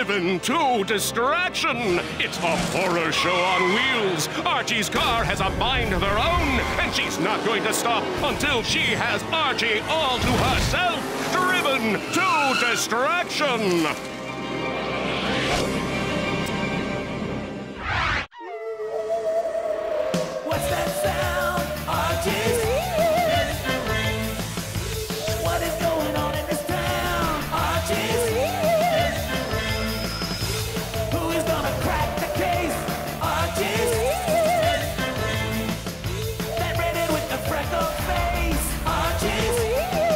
driven to distraction. It's a horror show on wheels. Archie's car has a mind of her own, and she's not going to stop until she has Archie all to herself, driven to distraction. What's that sound? Archie's mysteries. What is going on in this town? Archie's mysteries. Who is gonna crack the case? Archie's mysteries. That redhead with the freckled face. Archie's mysteries.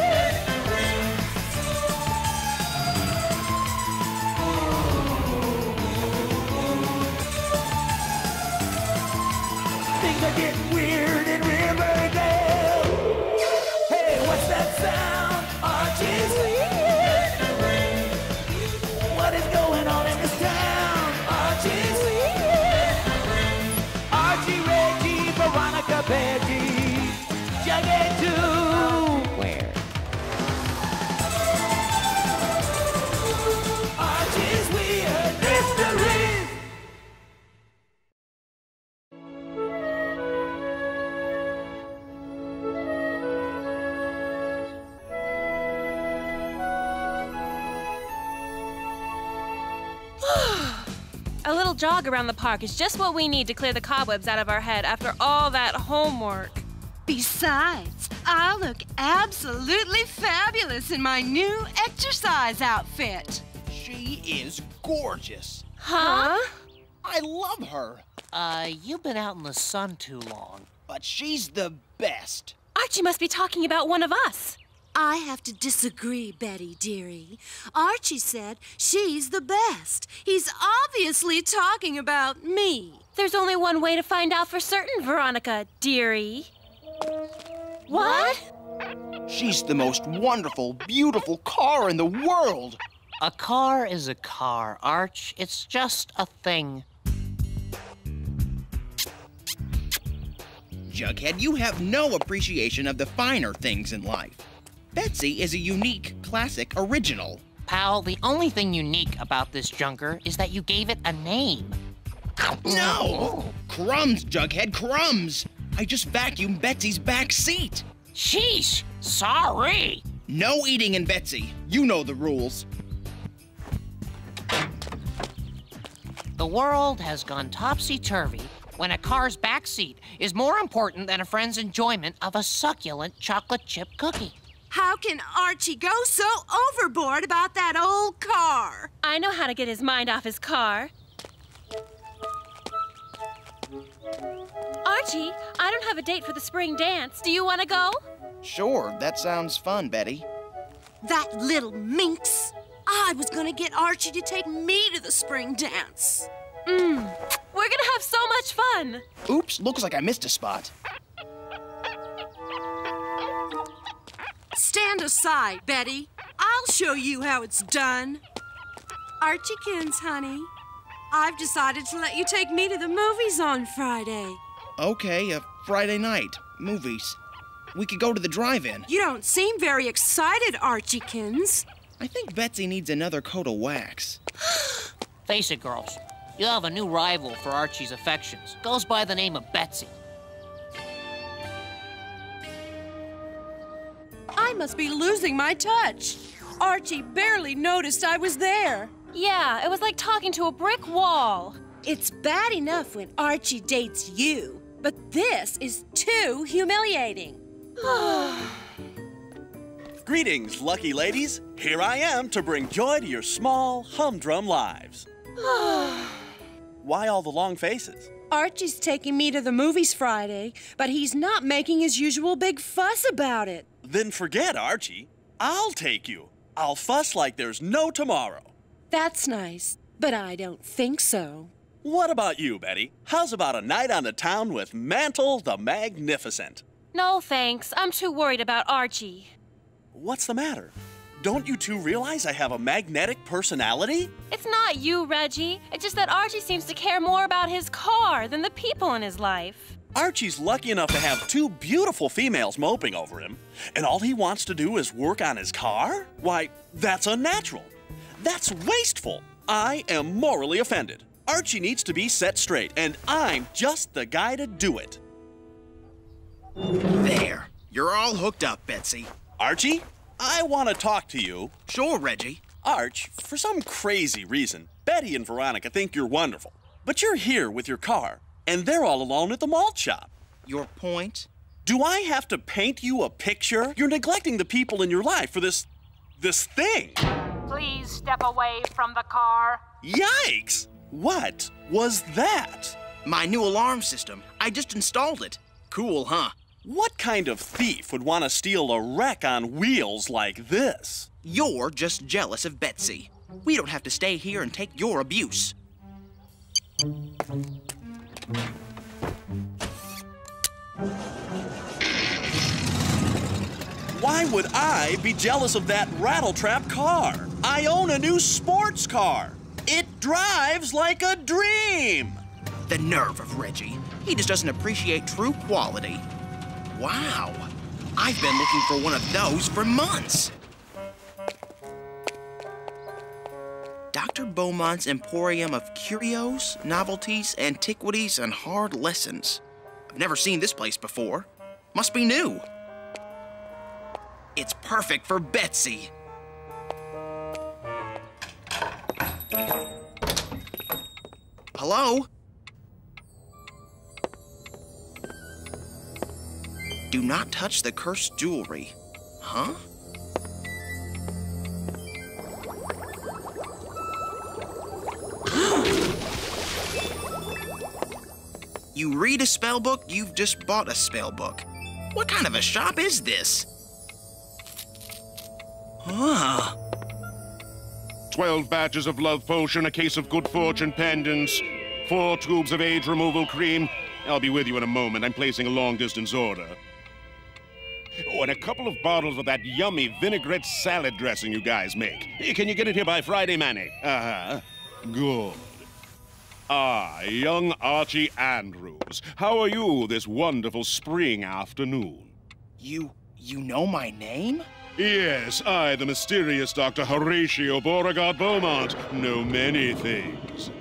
Things are getting weird in Riverdale. Hey, what's that sound? Archie's mysteries. What is going on in this town? Archie's mysteries. Archie, Reggie, Veronica, Betsy, Jughead too. Where? Archie's weird mysteries. A little jog around the park is just what we need to clear the cobwebs out of our head after all that homework. Besides, I look absolutely fabulous in my new exercise outfit. She is gorgeous. Huh? I love her. You've been out in the sun too long. But she's the best. Archie must be talking about one of us. I have to disagree, Betty, dearie. Archie said she's the best. He's obviously talking about me. There's only one way to find out for certain, Veronica, dearie. What? She's the most wonderful, beautiful car in the world. A car is a car, Arch. It's just a thing. Jughead, you have no appreciation of the finer things in life. Betsy is a unique, classic original. Pal, the only thing unique about this junker is that you gave it a name. No! Crumbs, Jughead, crumbs! I just vacuumed Betsy's back seat. Sheesh! Sorry! No eating in Betsy. You know the rules. The world has gone topsy-turvy when a car's backseat is more important than a friend's enjoyment of a succulent chocolate chip cookie. How can Archie go so overboard about that old car? I know how to get his mind off his car. Archie, I don't have a date for the spring dance. Do you want to go? Sure, that sounds fun, Betty. That little minx. I was gonna get Archie to take me to the spring dance. We're gonna have so much fun. Oops, looks like I missed a spot. Stand aside, Betty. I'll show you how it's done. Archiekins, honey. I've decided to let you take me to the movies on Friday. Okay, Friday night. Movies. We could go to the drive-in. You don't seem very excited, Archiekins. I think Betsy needs another coat of wax. Face it, girls. You have a new rival for Archie's affections. Goes by the name of Betsy. I must be losing my touch. Archie barely noticed I was there. Yeah, it was like talking to a brick wall. It's bad enough when Archie dates you, but this is too humiliating. Greetings, lucky ladies. Here I am to bring joy to your small, humdrum lives. Why all the long faces? Archie's taking me to the movies Friday, but he's not making his usual big fuss about it. Then forget Archie. I'll take you. I'll fuss like there's no tomorrow. That's nice, but I don't think so. What about you, Betty? How's about a night on the town with Mantle the Magnificent? No, thanks. I'm too worried about Archie. What's the matter? Don't you two realize I have a magnetic personality? It's not you, Reggie. It's just that Archie seems to care more about his car than the people in his life. Archie's lucky enough to have two beautiful females moping over him, and all he wants to do is work on his car? Why, that's unnatural. That's wasteful. I am morally offended. Archie needs to be set straight, and I'm just the guy to do it. There. You're all hooked up, Betsy. Archie, I want to talk to you. Sure, Reggie. Arch, for some crazy reason, Betty and Veronica think you're wonderful. But you're here with your car, and they're all alone at the malt shop. Your point? Do I have to paint you a picture? You're neglecting the people in your life for this thing. Please step away from the car. Yikes! What was that? My new alarm system. I just installed it. Cool, huh? What kind of thief would want to steal a wreck on wheels like this? You're just jealous of Betsy. We don't have to stay here and take your abuse. Why would I be jealous of that rattletrap car? I own a new sports car. It drives like a dream. The nerve of Reggie. He just doesn't appreciate true quality. Wow. I've been looking for one of those for months. Dr. Beaumont's Emporium of Curios, Novelties, Antiquities, and Hard Lessons. I've never seen this place before. Must be new. It's perfect for Betsy. Hello? Do not touch the cursed jewelry. Huh? You read a spell book, you've just bought a spell book. What kind of a shop is this? Huh. 12 batches of love potion, a case of good fortune pendants, 4 tubes of age removal cream. I'll be with you in a moment. I'm placing a long-distance order. Oh, and a couple of bottles of that yummy vinaigrette salad dressing you guys make. Can you get it here by Friday, Manny? Uh-huh. Good. Young Archie Andrews. How are you this wonderful spring afternoon? You know my name? Yes, I, the mysterious Dr. Horatio Beauregard Beaumont, know many things.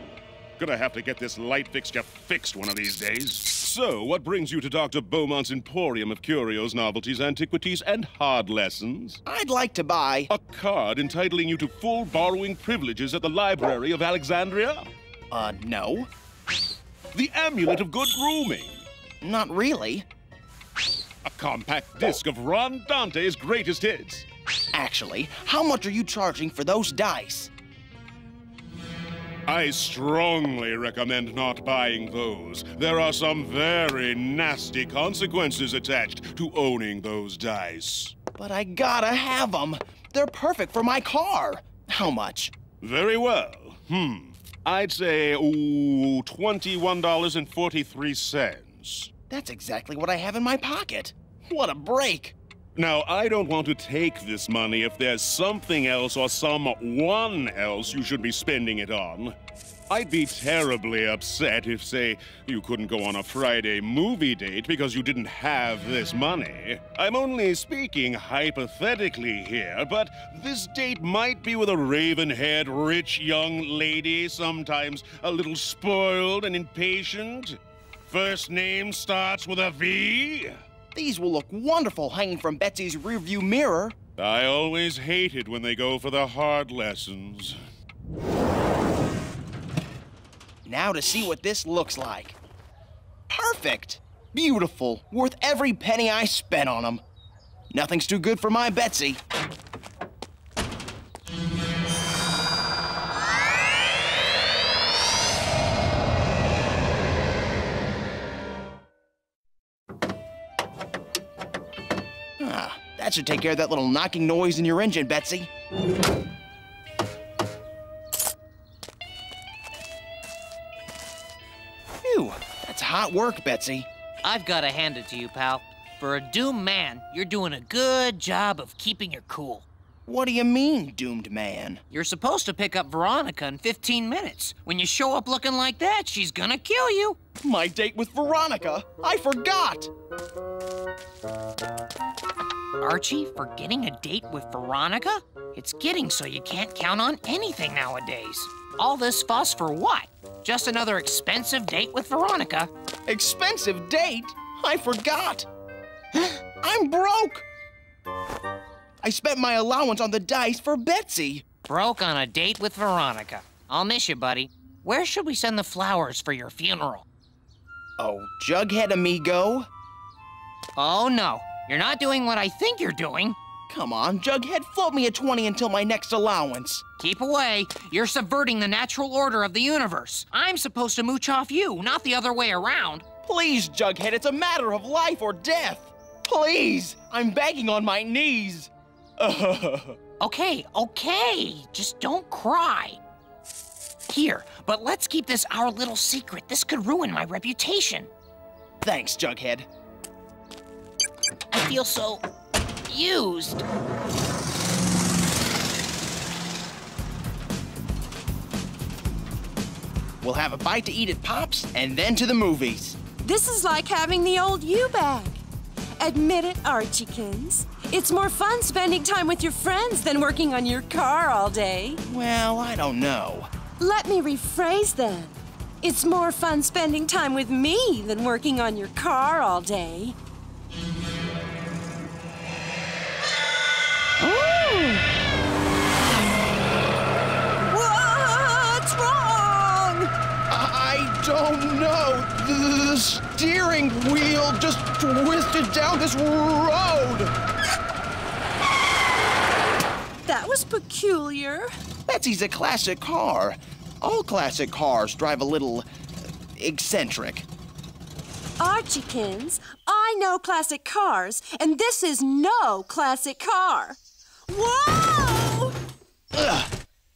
Gonna have to get this light fixture fixed one of these days. So, what brings you to Dr. Beaumont's Emporium of Curios, Novelties, Antiquities, and Hard Lessons? I'd like to buy A card entitling you to full borrowing privileges at the Library of Alexandria? No. The Amulet of Good Grooming? Not really. A compact disc of Ron Dante's greatest hits? Actually, how much are you charging for those dice? I strongly recommend not buying those. There are some very nasty consequences attached to owning those dice. But I gotta have them. They're perfect for my car. How much? Very well. I'd say, $21.43. That's exactly what I have in my pocket. What a break. Now, I don't want to take this money if there's something else or someone else you should be spending it on. I'd be terribly upset if, say, you couldn't go on a Friday movie date because you didn't have this money. I'm only speaking hypothetically here, but this date might be with a raven-haired, rich young lady, sometimes a little spoiled and impatient. First name starts with a V. These will look wonderful hanging from Betsy's rearview mirror. I always hated when they go for the hard lessons. Now to see what this looks like. Perfect! Beautiful. Worth every penny I spent on them. Nothing's too good for my Betsy. That should take care of that little knocking noise in your engine, Betsy. Phew, that's hot work, Betsy. I've got to hand it to you, pal. For a doomed man, you're doing a good job of keeping your cool. What do you mean, doomed man? You're supposed to pick up Veronica in 15 minutes. When you show up looking like that, she's gonna kill you. My date with Veronica. I forgot. Archie, forgetting a date with Veronica? It's getting so you can't count on anything nowadays. All this fuss for what? Just another expensive date with Veronica. Expensive date? I forgot. I'm broke. I spent my allowance on the dice for Betsy. Broke on a date with Veronica. I'll miss you, buddy. Where should we send the flowers for your funeral? Oh, Jughead, amigo. Oh, no. You're not doing what I think you're doing. Come on, Jughead, float me a 20 until my next allowance. Keep away. You're subverting the natural order of the universe. I'm supposed to mooch off you, not the other way around. Please, Jughead, it's a matter of life or death. Please, I'm begging on my knees. Okay. Just don't cry. Here, but let's keep this our little secret. This could ruin my reputation. Thanks, Jughead. I feel so used. We'll have a bite to eat at Pop's and then to the movies. This is like having the old U-bag. Admit it, Archiekins. It's more fun spending time with your friends than working on your car all day. Well, I don't know. Let me rephrase then. It's more fun spending time with me than working on your car all day. What's wrong? I don't know. The steering wheel just twisted down this road. That was peculiar. Betsy's a classic car. All classic cars drive a little eccentric. Archiekins, I know classic cars, and this is no classic car. Whoa! Ugh.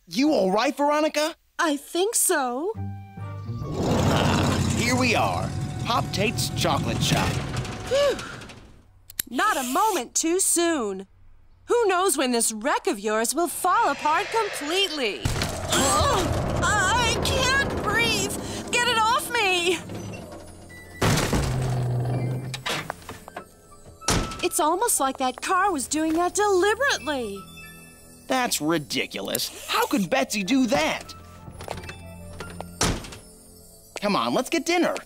You all right, Veronica? I think so. Here we are. Pop Tate's chocolate shop. Phew. Not a moment too soon. Who knows when this wreck of yours will fall apart completely? Oh, I can't breathe. Get it off me. It's almost like that car was doing that deliberately. That's ridiculous. How could Betsy do that? Come on, let's get dinner.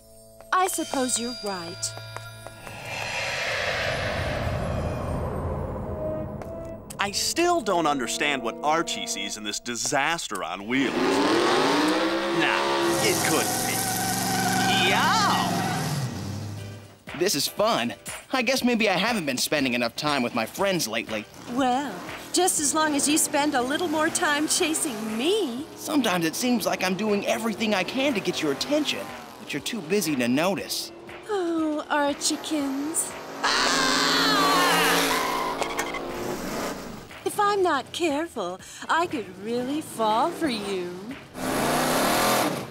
I suppose you're right. I still don't understand what Archie sees in this disaster on wheels. Nah, it couldn't be. Yow! This is fun. I guess maybe I haven't been spending enough time with my friends lately. Well, just as long as you spend a little more time chasing me. Sometimes it seems like I'm doing everything I can to get your attention, but you're too busy to notice. Oh, Archiekins. If I'm not careful, I could really fall for you.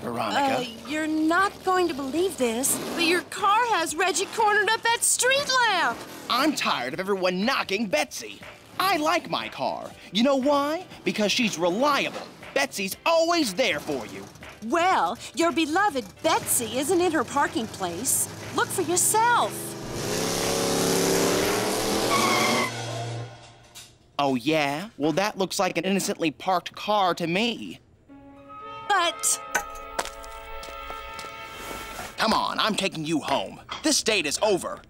Veronica. You're not going to believe this, but your car has Reggie cornered at that street lamp. I'm tired of everyone knocking Betsy. I like my car. You know why? Because she's reliable. Betsy's always there for you. Well, your beloved Betsy isn't in her parking place. Look for yourself. Oh, yeah? Well, that looks like an innocently parked car to me. But... Come on, I'm taking you home. This date is over.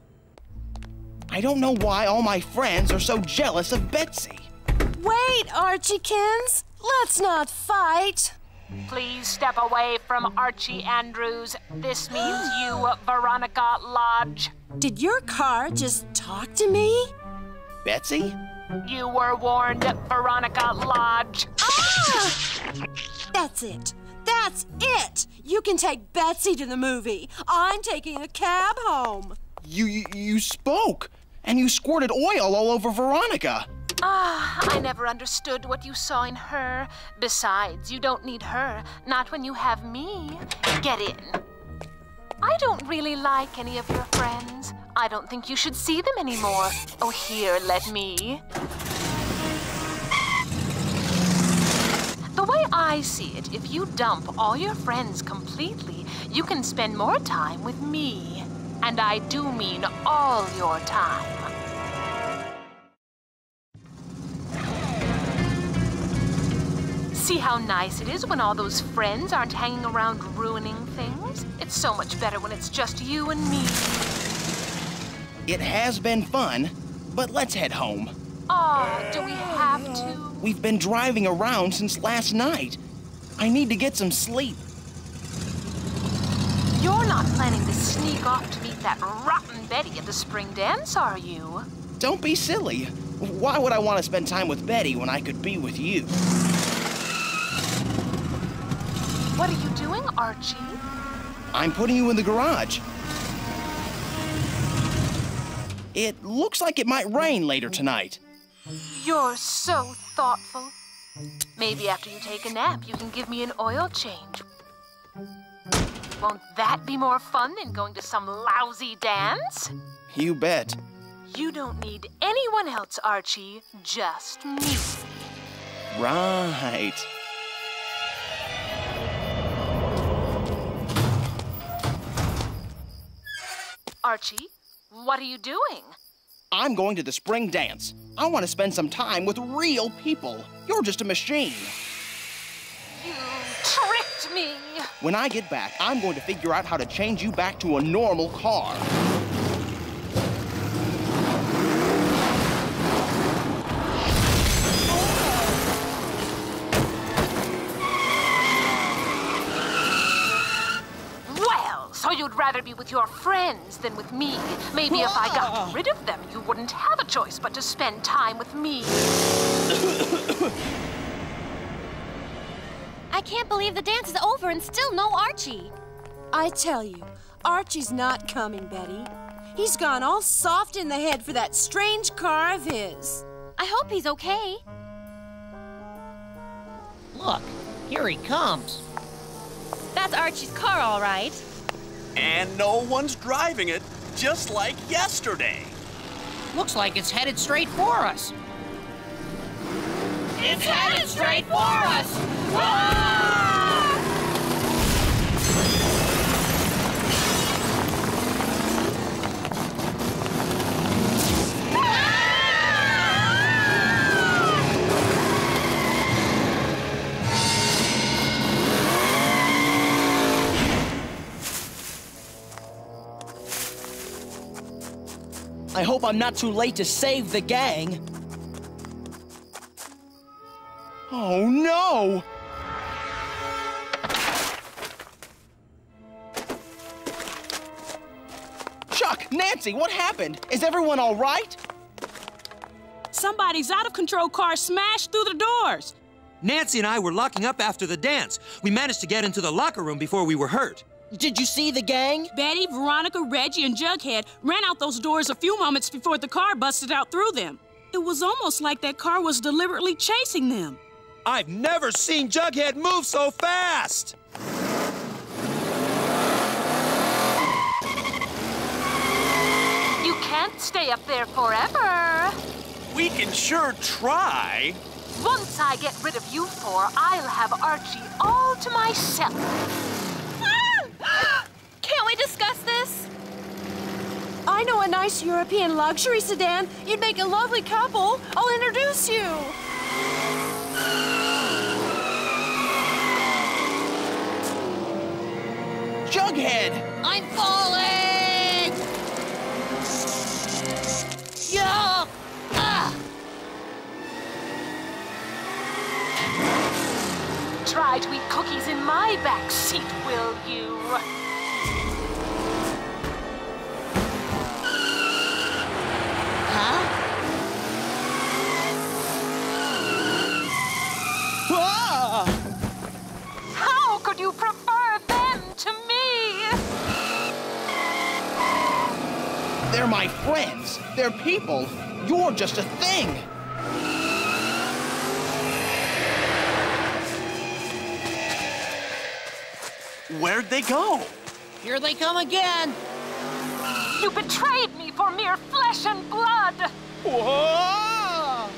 I don't know why all my friends are so jealous of Betsy. Wait, Archiekins. Let's not fight. Please step away from Archie Andrews. This means you, Veronica Lodge. Did your car just talk to me? Betsy? You were warned, Veronica Lodge. Ah! That's it. That's it. You can take Betsy to the movie. I'm taking a cab home. You spoke, and you squirted oil all over Veronica. I never understood what you saw in her. Besides, you don't need her, not when you have me. Get in. I don't really like any of your friends. I don't think you should see them anymore. Oh, here, let me. The way I see it, if you dump all your friends completely, you can spend more time with me. And I do mean all your time. See how nice it is when all those friends aren't hanging around ruining things? It's so much better when it's just you and me. It has been fun, but let's head home. Aw, do we have to? We've been driving around since last night. I need to get some sleep. You're not planning to sneak off to meet that rotten Betty at the spring dance, are you? Don't be silly. Why would I want to spend time with Betty when I could be with you? What are you doing, Archie? I'm putting you in the garage. It looks like it might rain later tonight. You're so thoughtful. Maybe after you take a nap, you can give me an oil change. Won't that be more fun than going to some lousy dance? You bet. You don't need anyone else, Archie. Just me. Right. Archie, what are you doing? I'm going to the spring dance. I want to spend some time with real people. You're just a machine. You tricked me. When I get back, I'm going to figure out how to change you back to a normal car. Well, so you'd rather be with your friends than with me. Maybe if I got rid of them, you wouldn't have a choice but to spend time with me. I can't believe the dance is over and still no Archie. I tell you, Archie's not coming, Betty. He's gone all soft in the head for that strange car of his. I hope he's okay. Look, here he comes. That's Archie's car, all right. And no one's driving it, just like yesterday. Looks like it's headed straight for us. It's headed straight for us! I hope I'm not too late to save the gang. Oh, no! Chuck, Nancy, what happened? Is everyone all right? Somebody's out-of-control car smashed through the doors. Nancy and I were locking up after the dance. We managed to get into the locker room before we were hurt. Did you see the gang? Betty, Veronica, Reggie, and Jughead ran out those doors a few moments before the car busted out through them. It was almost like that car was deliberately chasing them. I've never seen Jughead move so fast! You can't stay up there forever. We can sure try. Once I get rid of you four, I'll have Archie all to myself. Can't we discuss this? I know a nice European luxury sedan. You'd make a lovely couple. I'll introduce you. Jughead! I'm falling! Yuck! Ah! Try to eat cookies in my back seat, will you? Huh? Ah! How could you prefer them to me? They're my friends. They're people. You're just a thing. Where'd they go? Here they come again. You betrayed me for mere flesh and blood. Whoa!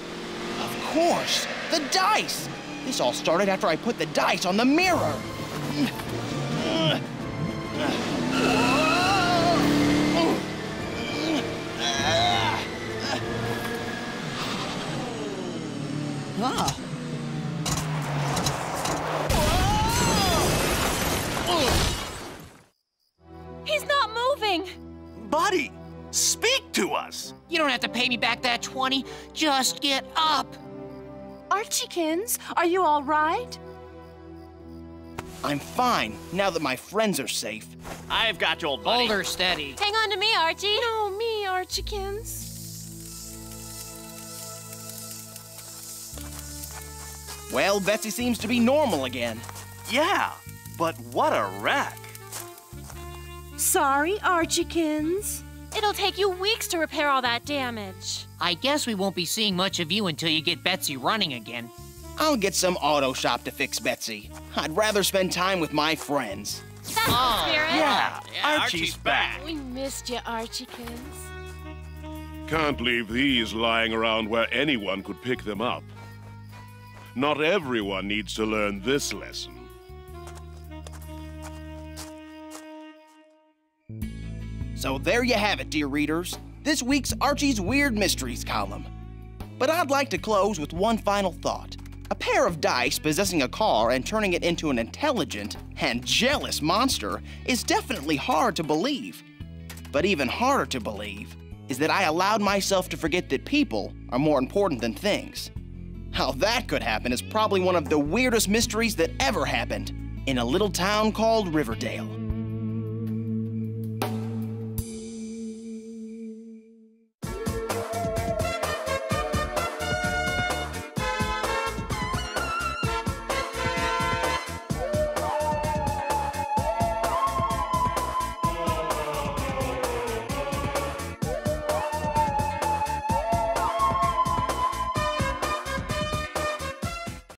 Of course, the dice. This all started after I put the dice on the mirror. Ah. buddy. Speak to us. You don't have to pay me back that 20. Just get up. Archiekins, are you all right? I'm fine, now that my friends are safe. I've got you, old buddy. Hold her steady. Hang on to me, Archie. No, me, Archiekins. Well, Betsy seems to be normal again. Yeah, but what a wreck. Sorry, Archiekins. It'll take you weeks to repair all that damage. I guess we won't be seeing much of you until you get Betsy running again. I'll get some auto shop to fix Betsy. I'd rather spend time with my friends. That's the spirit. Yeah, Archie's back. We missed you, Archiekins. Can't leave these lying around where anyone could pick them up. Not everyone needs to learn this lesson. So there you have it, dear readers. This week's Archie's Weird Mysteries column. But I'd like to close with one final thought. A pair of dice possessing a car and turning it into an intelligent and jealous monster is definitely hard to believe. But even harder to believe is that I allowed myself to forget that people are more important than things. How that could happen is probably one of the weirdest mysteries that ever happened in a little town called Riverdale.